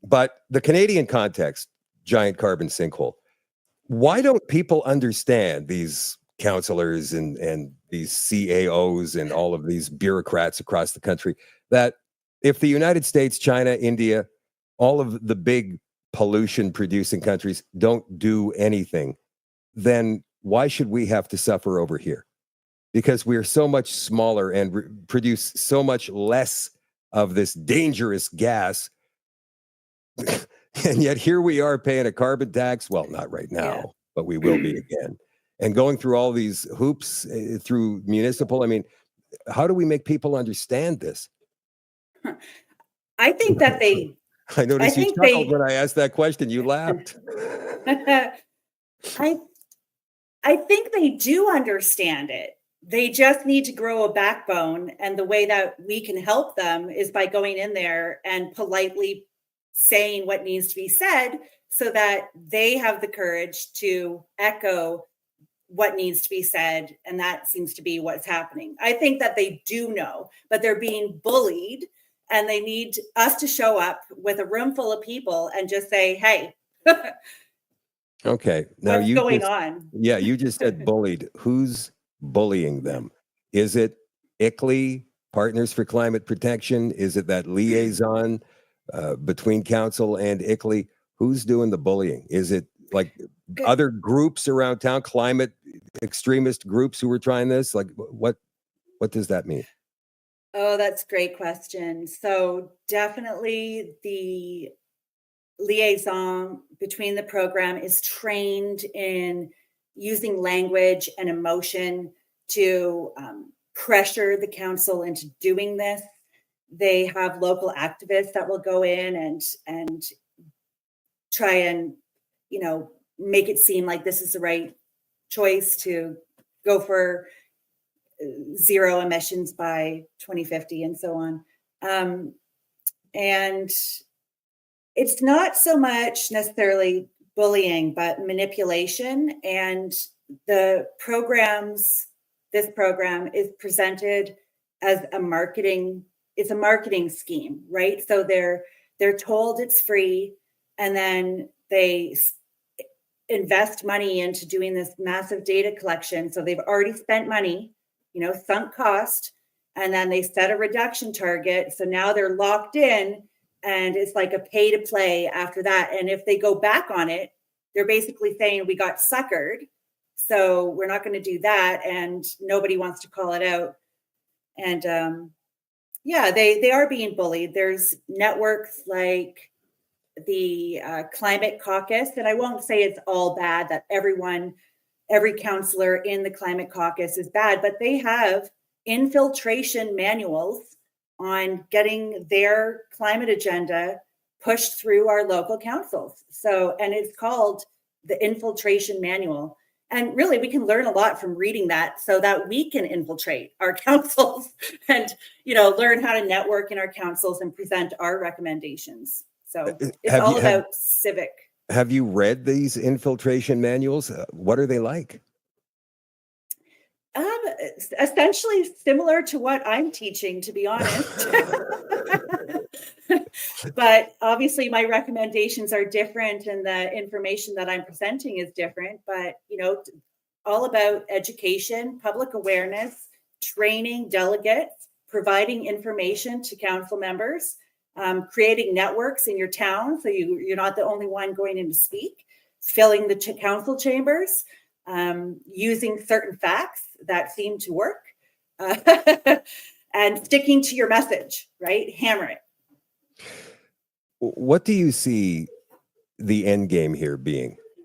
But the Canadian context, giant carbon sinkhole. Why don't people understand, these councillors and these CAOs and all of these bureaucrats across the country, that if the United States, China, India, all of the big pollution producing countries don't do anything, then why should we have to suffer over here? Because we're so much smaller and produce so much less of this dangerous gas. And yet here we are paying a carbon tax. Well, not right now, but we will be again. And going through all these hoops through municipal. I mean, how do we make people understand this? I think that they... I noticed you chuckled when I asked that question. You laughed. I think they do understand it. They just need to grow a backbone. And the way that we can help them is by going in there and politely saying what needs to be said so that they have the courage to echo what needs to be said. And that seems to be what's happening. I think that they do know, but they're being bullied, and they need us to show up with a room full of people and just say, hey, okay, now what's going on? Yeah, you just said bullied. Who's bullying them? Is it ICLEI, Partners for Climate Protection? Is it that liaison between council and ICLEI? Who's doing the bullying? Is it like other groups around town, climate extremist groups who were trying this? Like, what does that mean? Oh, that's a great question. So definitely the liaison between the program is trained in using language and emotion to pressure the council into doing this. They have local activists that will go in and try and, make it seem like this is the right choice to go for zero emissions by 2050 and so on. And it's not so much necessarily bullying, but manipulation. And this program is presented as a marketing scheme, right? So they're told it's free, and then they invest money into doing this massive data collection. So they've already spent money, sunk cost, and then they set a reduction target. So now they're locked in, and it's like a pay to play after that. And if they go back on it, they're basically saying we got suckered. So we're not going to do that. And nobody wants to call it out. And they are being bullied. There's networks like the Climate Caucus, and I won't say it's all bad, that every councillor in the Climate Caucus is bad, but they have infiltration manuals on getting their climate agenda pushed through our local councils. So, and it's called the Infiltration Manual. And really, we can learn a lot from reading that so that we can infiltrate our councils and, learn how to network in our councils and present our recommendations. So it's all about civic. Have you read these infiltration manuals? What are they like? Essentially similar to what I'm teaching, to be honest. But obviously my recommendations are different and the information that I'm presenting is different. But, all about education, public awareness, training delegates, providing information to council members, creating networks in your town so you're not the only one going in to speak, filling the council chambers, using certain facts that seem to work, and sticking to your message, right? Hammer it. What do you see the end game here being?